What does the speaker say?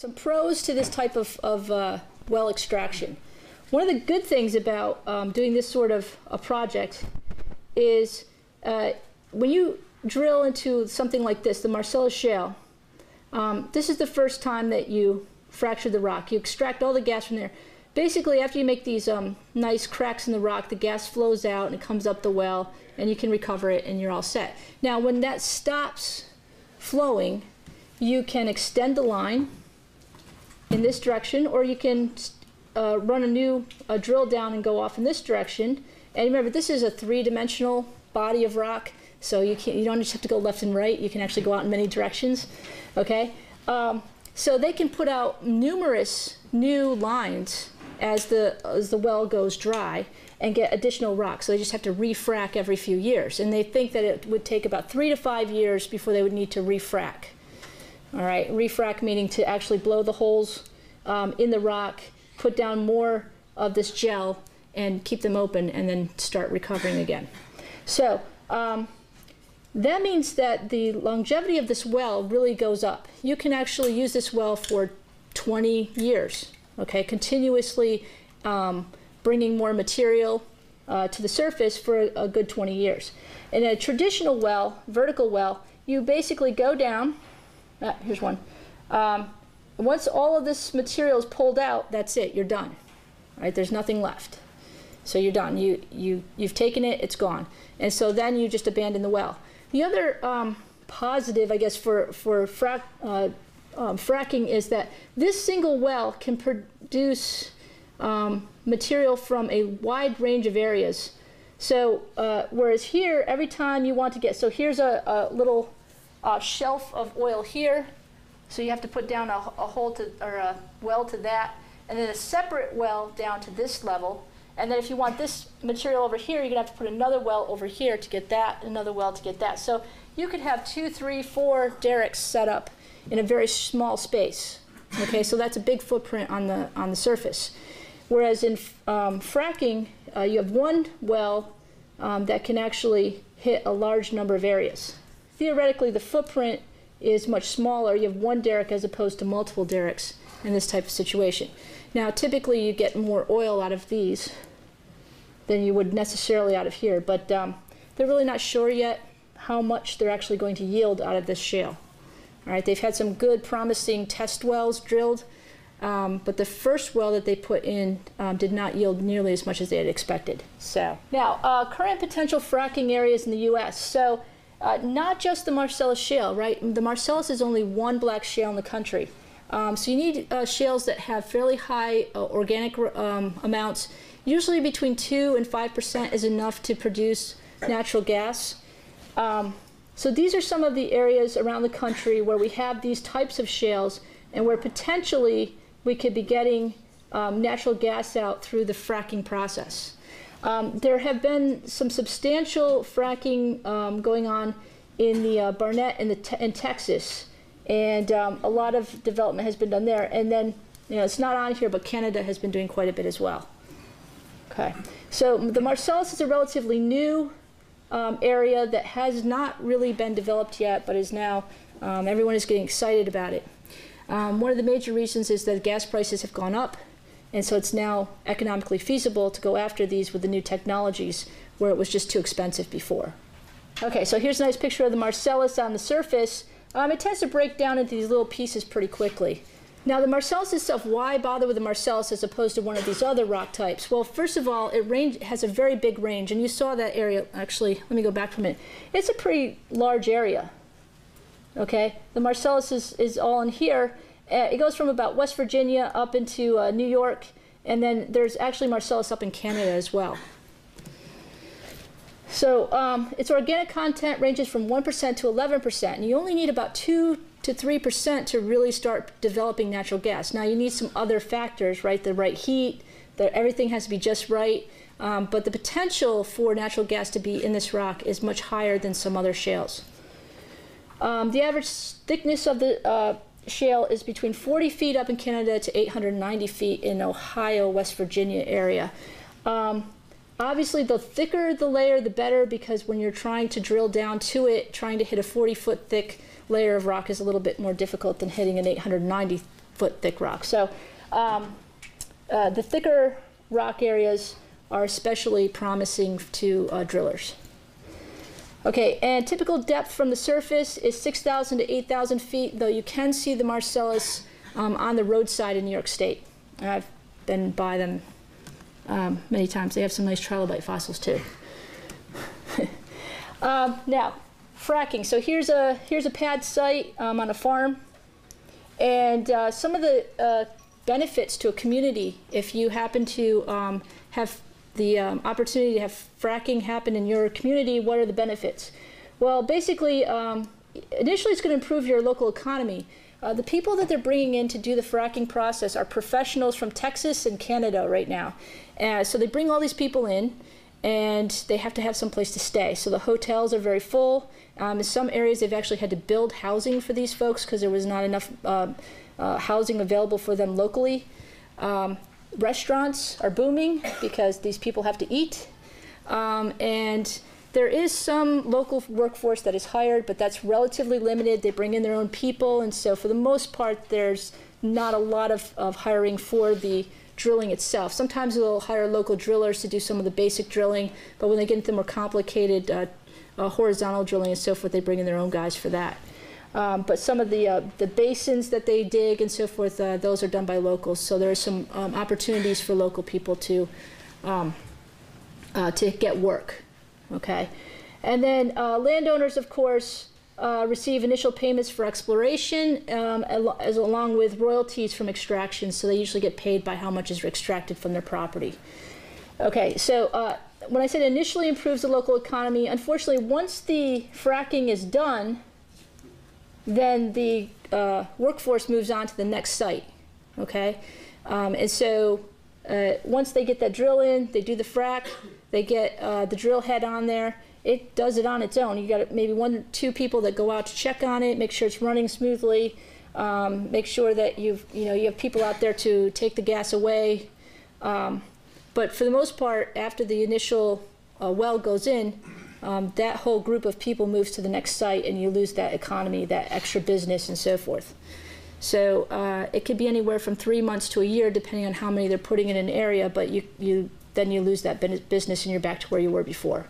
Some pros to this type of well extraction. One of the good things about doing this sort of a project is when you drill into something like this, the Marcellus Shale, this is the first time that you fracture the rock. You extract all the gas from there. Basically, after you make these nice cracks in the rock, the gas flows out and it comes up the well, and you can recover it and you're all set. Now, when that stops flowing, you can extend the line in this direction, or you can run a new drill down and go off in this direction. And remember, this is a three-dimensional body of rock, so you don't just have to go left and right. You can actually go out in many directions. Okay, so they can put out numerous new lines as the well goes dry and get additional rock. So they just have to refrac every few years, and they think that it would take about 3 to 5 years before they would need to refrac. All right, refrac meaning to actually blow the holes in the rock, put down more of this gel, and keep them open, and then start recovering again. So that means that the longevity of this well really goes up. You can actually use this well for 20 years, okay, continuously bringing more material to the surface for a good 20 years. In a traditional well, vertical well, you basically go down. Here's one. Once all of this material is pulled out, that's it. You're done. Right? There's nothing left. So you're done. You've taken it. It's gone. And so then you just abandon the well. The other positive, I guess, for fracking is that this single well can produce material from a wide range of areas. So whereas here, every time you want to get, so here's a little shelf of oil here, so you have to put down a hole to, or a well to that, and then a separate well down to this level. And then if you want this material over here, you're gonna have to put another well over here to get that, another well to get that. So you could have 2, 3, 4 derricks set up in a very small space. Okay, so that's a big footprint on the surface. Whereas in fracking, you have one well that can actually hit a large number of areas. Theoretically, the footprint is much smaller. You have one derrick as opposed to multiple derricks in this type of situation. Now, typically, you get more oil out of these than you would necessarily out of here, but they're really not sure yet how much they're actually going to yield out of this shale. All right, they've had some good, promising test wells drilled, but the first well that they put in did not yield nearly as much as they had expected. So now, current potential fracking areas in the U.S. So not just the Marcellus Shale, right? The Marcellus is only one black shale in the country. So you need shales that have fairly high organic amounts. Usually between 2 and 5% is enough to produce natural gas. So these are some of the areas around the country where we have these types of shales and where potentially we could be getting natural gas out through the fracking process. There have been some substantial fracking going on in the Barnett in Texas, and a lot of development has been done there. And then, it's not on here, but Canada has been doing quite a bit as well. Okay, so the Marcellus is a relatively new area that has not really been developed yet, but is now, everyone is getting excited about it. One of the major reasons is that gas prices have gone up, and so it's now economically feasible to go after these with the new technologies where it was just too expensive before. Okay, so here's a nice picture of the Marcellus on the surface. It tends to break down into these little pieces pretty quickly. Now the Marcellus itself, why bother with the Marcellus as opposed to one of these other rock types? Well, first of all, it has a very big range, and you saw that area. Actually, let me go back for a minute. It's a pretty large area. Okay, the Marcellus is all in here. It goes from about West Virginia up into New York, and then there's actually Marcellus up in Canada as well. So its organic content ranges from 1% to 11%, and you only need about 2 to 3% to really start developing natural gas. Now you need some other factors, right? The right heat, everything has to be just right, but the potential for natural gas to be in this rock is much higher than some other shales. The average thickness of the shale is between 40 feet up in Canada to 890 feet in Ohio, West Virginia area. Obviously, the thicker the layer, the better, because when you're trying to drill down to it, trying to hit a 40-foot thick layer of rock is a little bit more difficult than hitting an 890 foot thick rock. So the thicker rock areas are especially promising to drillers. Okay, and typical depth from the surface is 6,000 to 8,000 feet, though you can see the Marcellus on the roadside in New York State. I've been by them many times. They have some nice trilobite fossils too. Now, fracking. So here's a pad site on a farm, and some of the benefits to a community if you happen to have the opportunity to have fracking happen in your community. What are the benefits? Well, basically, initially it's going to improve your local economy. The people that they're bringing in to do the fracking process are professionals from Texas and Canada right now. So they bring all these people in, and they have to have some place to stay. So the hotels are very full. In some areas, they've actually had to build housing for these folks because there was not enough housing available for them locally. Restaurants are booming because these people have to eat. And there is some local workforce that is hired, but that's relatively limited. They bring in their own people, and so for the most part, there's not a lot of hiring for the drilling itself. Sometimes they'll hire local drillers to do some of the basic drilling, but when they get into more complicated horizontal drilling and so forth, they bring in their own guys for that. But some of the basins that they dig and so forth, those are done by locals. So there are some opportunities for local people to get work. Okay, and then landowners, of course, receive initial payments for exploration along with royalties from extraction. So they usually get paid by how much is extracted from their property. Okay, so when I said initially improves the local economy, unfortunately, once the fracking is done, then the workforce moves on to the next site. Okay, and so once they get that drill in, they do the frack, they get the drill head on there. It does it on its own. You got maybe 1 or 2 people that go out to check on it, make sure it's running smoothly, make sure that you have people out there to take the gas away. But for the most part, after the initial well goes in, that whole group of people moves to the next site, and you lose that economy, that extra business, and so forth. So it could be anywhere from 3 months to a year, depending on how many they're putting in an area. But then you lose that business, and you're back to where you were before.